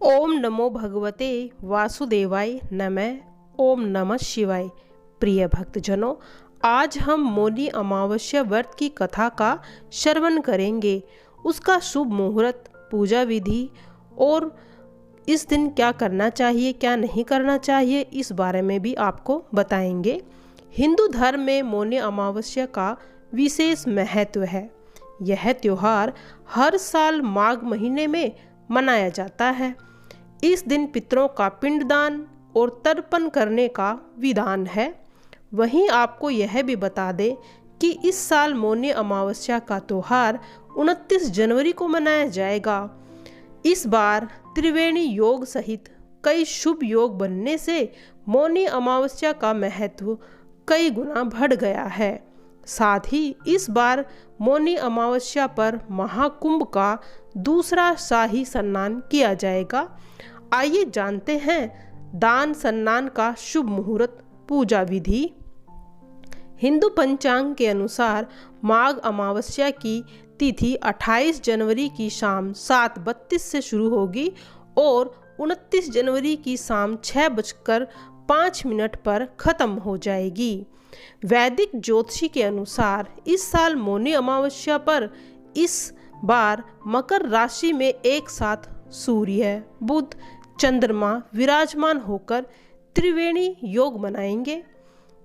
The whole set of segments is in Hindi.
ओम नमो भगवते वासुदेवाय नमः। ओम नमः शिवाय। प्रिय भक्तजनों, आज हम मौनी अमावस्या व्रत की कथा का श्रवण करेंगे। उसका शुभ मुहूर्त, पूजा विधि और इस दिन क्या करना चाहिए क्या नहीं करना चाहिए, इस बारे में भी आपको बताएंगे। हिंदू धर्म में मौनी अमावस्या का विशेष महत्व है। यह त्योहार हर साल माघ महीने में मनाया जाता है। इस दिन पितरों का पिंडदान और तर्पण करने का विधान है। वहीं आपको यह भी बता दें कि इस साल मौनी अमावस्या का त्योहार 29 जनवरी को मनाया जाएगा। इस बार त्रिवेणी योग सहित कई शुभ योग बनने से मौनी अमावस्या का महत्व कई गुना बढ़ गया है। साथ ही इस बार मौनी अमावस्या पर महाकुंभ का दूसरा शाही स्नान किया जाएगा। आइए जानते हैं दान स्नान का शुभ मुहूर्त, पूजा विधि। हिंदू पंचांग के अनुसार माघ अमावस्या की तिथि 28 जनवरी की शाम 7:32 से शुरू होगी और 29 जनवरी की शाम 6:05 पर खत्म हो जाएगी। वैदिक ज्योतिषी के अनुसार इस साल मौनी अमावस्या पर इस बार मकर राशि में एक साथ सूर्य, बुध, चंद्रमा विराजमान होकर त्रिवेणी योग मनाएंगे।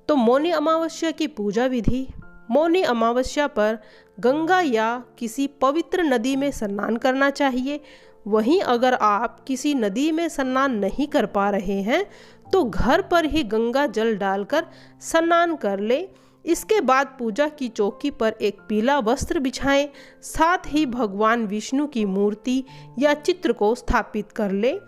तो मौनी अमावस्या की पूजा विधि। मौनी अमावस्या पर गंगा या किसी पवित्र नदी में स्नान करना चाहिए। वहीं अगर आप किसी नदी में स्नान नहीं कर पा रहे हैं तो घर पर ही गंगा जल डालकर स्नान कर ले। इसके बाद पूजा की चौकी पर एक पीला वस्त्र बिछाएं। साथ ही भगवान विष्णु की मूर्ति या चित्र को स्थापित कर ले।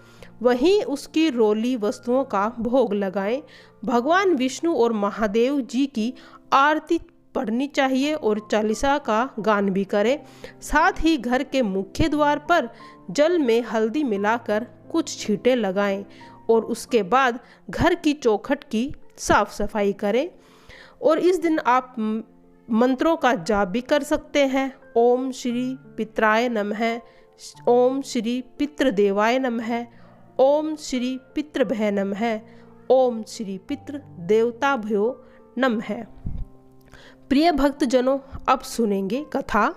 वहीं उसकी रोली वस्तुओं का भोग लगाएं। भगवान विष्णु और महादेव जी की आरती पढ़नी चाहिए और चालीसा का गान भी करें। साथ ही घर के मुख्य द्वार पर जल में हल्दी मिलाकर कुछ छींटे लगाएं और उसके बाद घर की चौखट की साफ सफाई करें। और इस दिन आप मंत्रों का जाप भी कर सकते हैं। ओम श्री पित्राय नमः, ओम श्री पितृदेवाय नमः, ओम श्री पितृभ्य नमः, ओम श्री पितृ देवताभ्यो नमः। प्रिय भक्तजनों, अब सुनेंगे कथा।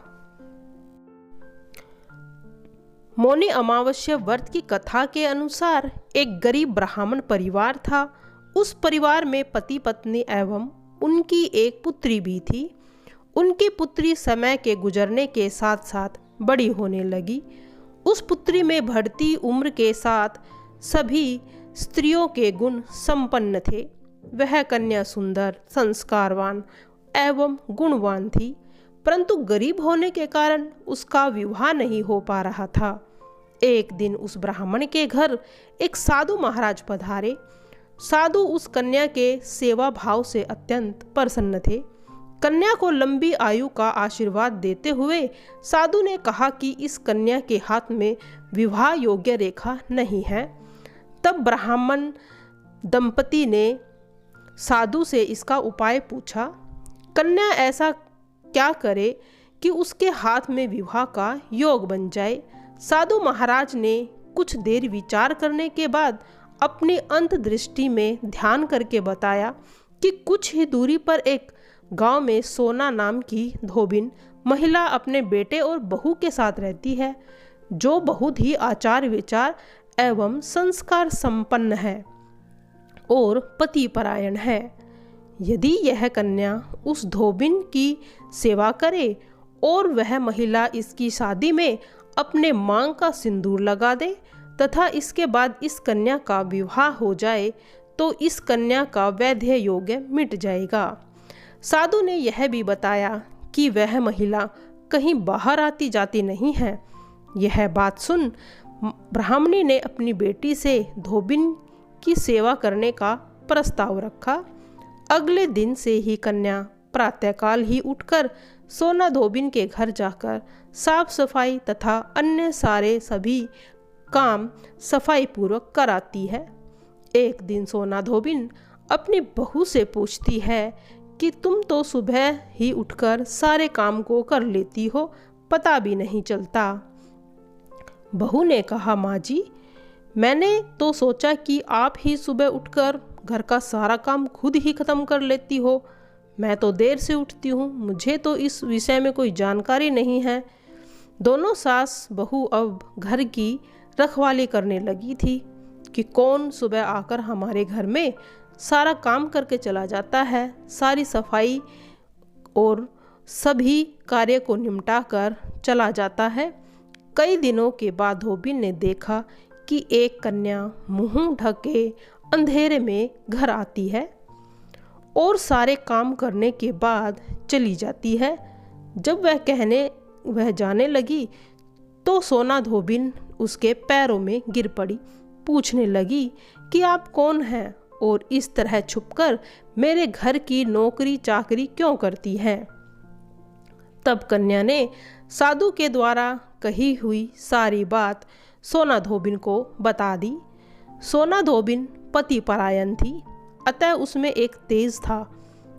मौनी अमावस्या व्रत की कथा के अनुसार एक गरीब ब्राह्मण परिवार था। उस परिवार में पति पत्नी एवं उनकी एक पुत्री भी थी। उनकी पुत्री समय के गुजरने के साथ साथ बड़ी होने लगी। उस पुत्री में बढ़ती उम्र के साथ सभी स्त्रियों के गुण संपन्न थे। वह कन्या सुंदर, संस्कारवान एवं गुणवान थी, परंतु गरीब होने के कारण उसका विवाह नहीं हो पा रहा था। एक दिन उस ब्राह्मण के घर एक साधु महाराज पधारे। साधु उस कन्या के सेवा भाव से अत्यंत प्रसन्न थे। कन्या को लंबी आयु का आशीर्वाद देते हुए साधु ने कहा कि इस कन्या के हाथ में विवाह योग्य रेखा नहीं है। तब ब्राह्मण दंपति ने साधु से इसका उपाय पूछा। कन्या ऐसा क्या करे कि उसके हाथ में विवाह का योग बन जाए। साधु महाराज ने कुछ देर विचार करने के बाद अपनी अंतर्दृष्टि में ध्यान करके बताया कि कुछ ही दूरी पर एक गांव में सोना नाम की धोबिन महिला अपने बेटे और बहू के साथ रहती है, जो बहुत ही आचार विचार एवं संस्कार संपन्न है और पतिपरायण है। यदि यह कन्या उस धोबिन की सेवा करे और वह महिला इसकी शादी में अपने मांग का सिंदूर लगा दे तथा इसके बाद इस कन्या का विवाह हो जाए तो इस कन्या का वैधव्य योग्य मिट जाएगा। साधु ने यह भी बताया कि वह महिला कहीं बाहर आती जाती नहीं है। यह बात सुन ब्राह्मणी ने अपनी बेटी से धोबिन की सेवा करने का प्रस्ताव रखा। अगले दिन से ही कन्या प्रातःकाल ही उठकर सोना धोबिन के घर जाकर साफ सफाई तथा अन्य सारे सभी काम सफाई पूर्वक कराती है। एक दिन सोना धोबिन अपनी बहू से पूछती है कि तुम तो सुबह ही उठकर सारे काम को कर लेती हो, पता भी नहीं चलता। बहू ने कहा, माँ जी, मैंने तो सोचा कि आप ही सुबह उठकर घर का सारा काम खुद ही खत्म कर लेती हो। मैं तो देर से उठती हूँ, मुझे तो इस विषय में कोई जानकारी नहीं है। दोनों सास बहू अब घर की रखवाली करने लगी थी कि कौन सुबह आकर हमारे घर में सारा काम करके चला जाता है, सारी सफाई और सभी कार्य को निपटा कर चला जाता है। कई दिनों के बाद धोबिन ने देखा कि एक कन्या मुंह ढके अंधेरे में घर आती है और सारे काम करने के बाद चली जाती है। जब वह जाने लगी तो सोना धोबिन उसके पैरों में गिर पड़ी। पूछने लगी कि आप कौन हैं और इस तरह छुपकर मेरे घर की नौकरी चाकरी क्यों करती हैं। तब कन्या ने साधु के द्वारा कही हुई सारी बात सोना धोबिन को बता दी। सोना धोबिन पति परायण थी, अतः उसमें एक तेज था।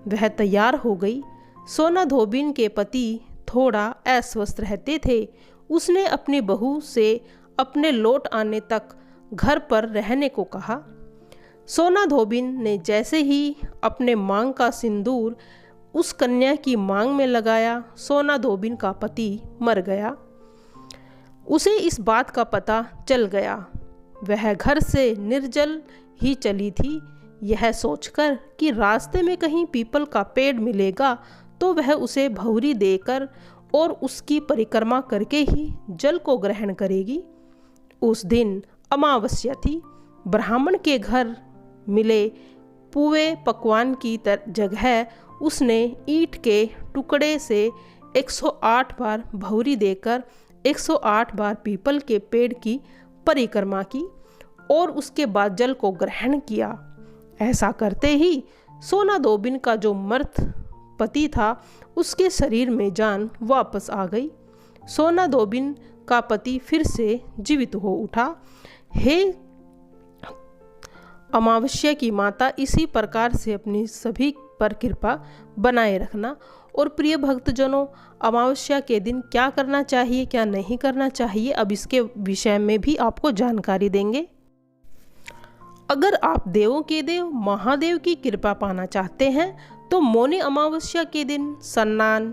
वह तैयार हो गई। सोना धोबिन के पति थोड़ा अस्वस्थ रहते थे। उसने अपनी बहू से अपने लौट आने तक घर पर रहने को कहा। सोना धोबिन ने जैसे ही अपने मांग का सिंदूर उस कन्या की मांग में लगाया, सोना धोबिन का पति मर गया। उसे इस बात का पता चल गया। वह घर से निर्जल ही चली थी, यह सोचकर कि रास्ते में कहीं पीपल का पेड़ मिलेगा तो वह उसे भौरी देकर और उसकी परिक्रमा करके ही जल को ग्रहण करेगी। उस दिन अमावस्या थी। ब्राह्मण के घर मिले पुए पकवान की जगह उसने ईंट के टुकड़े से 108 बार भौरी देकर 108 बार पीपल के पेड़ की परिक्रमा की और उसके बाद जल को ग्रहण किया। ऐसा करते ही सोना धोबिन का जो मृत पति था उसके शरीर में जान वापस आ गई। सोना धोबिन का पति फिर से जीवित हो उठा। हे अमावस्या की माता, इसी प्रकार से अपनी सभी पर कृपा बनाए रखना। और प्रिय भक्तजनों, अमावस्या के दिन क्या करना चाहिए क्या नहीं करना चाहिए, अब इसके विषय में भी आपको जानकारी देंगे। अगर आप देवों के देव महादेव की कृपा पाना चाहते हैं तो मौनी अमावस्या के दिन स्नान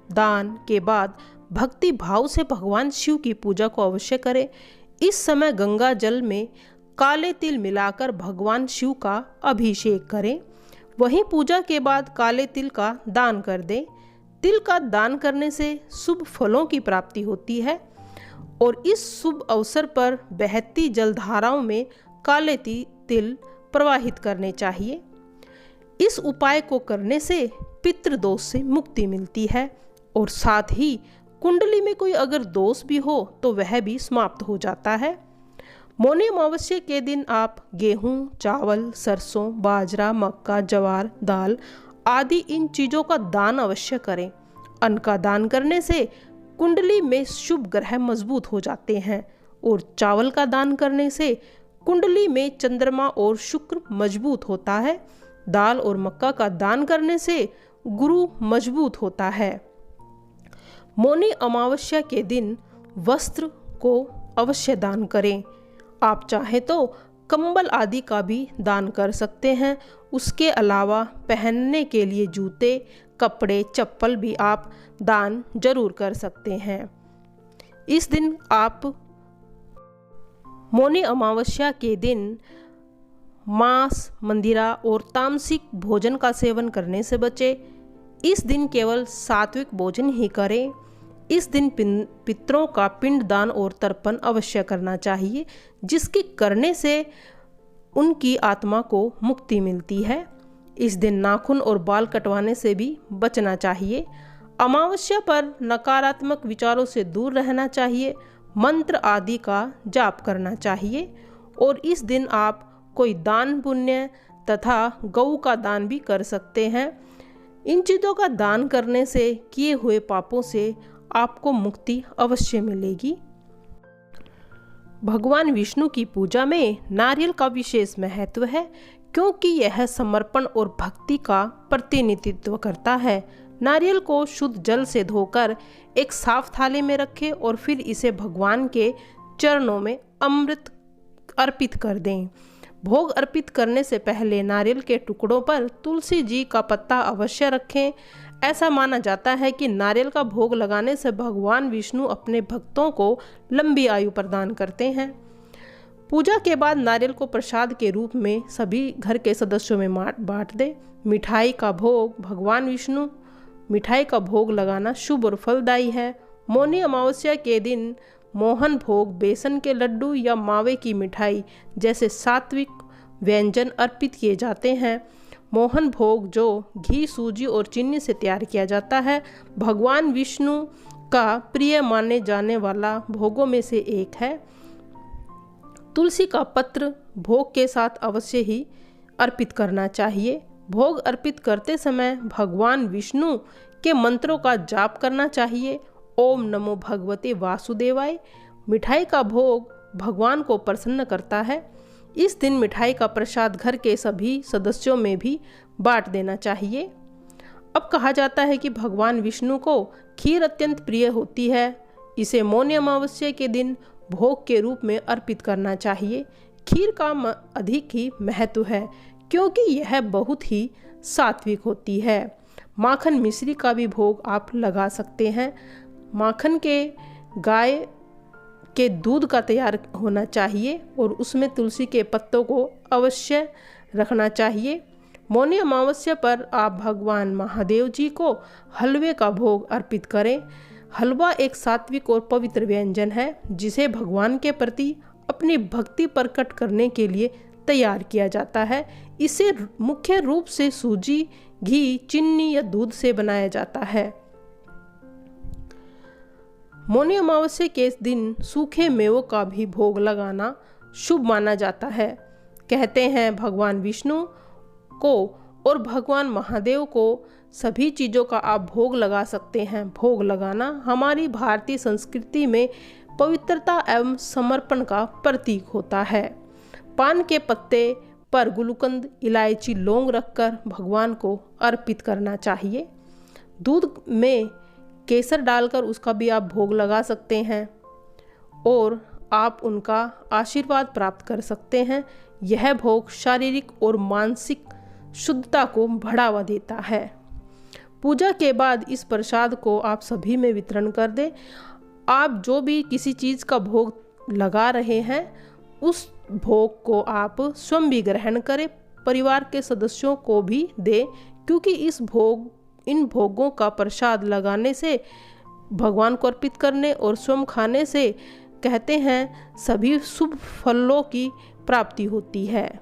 दान के बाद भक्ति भाव से भगवान शिव की पूजा को अवश्य करें। इस समय गंगा जल में काले तिल मिलाकर भगवान शिव का अभिषेक करें। वहीं पूजा के बाद काले तिल का दान कर दें। तिल का दान करने से शुभ फलों की प्राप्ति होती है और इस शुभ अवसर पर बहती जलधाराओं में काले तिल प्रवाहित करने चाहिए। इस उपाय को करने से पितृदोष से मुक्ति मिलती है और साथ ही कुंडली में कोई अगर दोष भी हो तो वह भी समाप्त हो जाता है। मौनी अमावस्या के दिन आप गेहूं, चावल, सरसों, बाजरा, मक्का, ज्वार, दाल आदि इन चीज़ों का दान अवश्य करें। अन्न का दान करने से कुंडली में शुभ ग्रह मजबूत हो जाते हैं और चावल का दान करने से कुंडली में चंद्रमा और शुक्र मजबूत होता है। दाल और मक्का का दान करने से गुरु मजबूत होता है। मौनी अमावस्या के दिन वस्त्र को अवश्य दान करें। आप चाहे तो कंबल आदि का भी दान कर सकते हैं। उसके अलावा पहनने के लिए जूते, कपड़े, चप्पल भी आप दान जरूर कर सकते हैं। इस दिन आप मौनी अमावस्या के दिन मांस, मंदिरा और तामसिक भोजन का सेवन करने से बचें। इस दिन केवल सात्विक भोजन ही करें। इस दिन पितरों का पिंड दान और तर्पण अवश्य करना चाहिए, जिसके करने से उनकी आत्मा को मुक्ति मिलती है। इस दिन नाखून और बाल कटवाने से भी बचना चाहिए। अमावस्या पर नकारात्मक विचारों से दूर रहना चाहिए। मंत्र आदि का जाप करना चाहिए और इस दिन आप कोई दान पुण्य तथा गौ का दान भी कर सकते हैं। इन चीज़ों का दान करने से किए हुए पापों से आपको मुक्ति अवश्य मिलेगी। भगवान विष्णु की पूजा में नारियल का विशेष महत्व है, क्योंकि यह समर्पण और भक्ति का प्रतिनिधित्व करता है। नारियल को शुद्ध जल से धोकर एक साफ थाली में रखें और फिर इसे भगवान के चरणों में अर्पित कर दें। भोग अर्पित करने से पहले नारियल के टुकड़ों पर तुलसी जी का पत्ता अवश्य रखें। ऐसा माना जाता है कि नारियल का भोग लगाने से भगवान विष्णु अपने भक्तों को लंबी आयु प्रदान करते हैं। पूजा के बाद नारियल को प्रसाद के रूप में सभी घर के सदस्यों में बांट दें। मिठाई का भोग भगवान विष्णु मिठाई का भोग लगाना शुभ और फलदायी है। मौनी अमावस्या के दिन मोहन भोग, बेसन के लड्डू या मावे की मिठाई जैसे सात्विक व्यंजन अर्पित किए जाते हैं। मोहन भोग, जो घी, सूजी और चीनी से तैयार किया जाता है, भगवान विष्णु का प्रिय माने जाने वाला भोगों में से एक है। तुलसी का पत्र भोग के साथ अवश्य ही अर्पित करना चाहिए। भोग अर्पित करते समय भगवान विष्णु के मंत्रों का जाप करना चाहिए। ओम नमो भगवते वासुदेवाय। मिठाई का भोग भगवान को प्रसन्न करता है। इस दिन मिठाई का प्रसाद घर के सभी सदस्यों में भी बांट देना चाहिए। अब कहा जाता है कि भगवान विष्णु को खीर अत्यंत प्रिय होती है। इसे मौनी अमावस्या के दिन भोग के रूप में अर्पित करना चाहिए। खीर का अधिक ही महत्व है क्योंकि यह बहुत ही सात्विक होती है। माखन मिश्री का भी भोग आप लगा सकते हैं। माखन के गाय के दूध का तैयार होना चाहिए और उसमें तुलसी के पत्तों को अवश्य रखना चाहिए। मौनी अमावस्या पर आप भगवान महादेव जी को हलवे का भोग अर्पित करें। हलवा एक सात्विक और पवित्र व्यंजन है जिसे भगवान के प्रति अपनी भक्ति प्रकट करने के लिए तैयार किया जाता है। इसे मुख्य रूप से सूजी, घी, चीनी या दूध से बनाया जाता है। मौनी अमावस्या के दिन सूखे मेवों का भी भोग लगाना शुभ माना जाता है। कहते हैं भगवान विष्णु को और भगवान महादेव को सभी चीज़ों का आप भोग लगा सकते हैं। भोग लगाना हमारी भारतीय संस्कृति में पवित्रता एवं समर्पण का प्रतीक होता है। पान के पत्ते पर गुलकंद, इलायची, लौंग रखकर भगवान को अर्पित करना चाहिए। दूध में केसर डालकर उसका भी आप भोग लगा सकते हैं और आप उनका आशीर्वाद प्राप्त कर सकते हैं। यह भोग शारीरिक और मानसिक शुद्धता को बढ़ावा देता है। पूजा के बाद इस प्रसाद को आप सभी में वितरण कर दें। आप जो भी किसी चीज़ का भोग लगा रहे हैं उस भोग को आप स्वयं भी ग्रहण करें, परिवार के सदस्यों को भी दें, क्योंकि इन भोगों का प्रसाद लगाने से, भगवान को अर्पित करने और स्वयं खाने से कहते हैं सभी शुभ फलों की प्राप्ति होती है।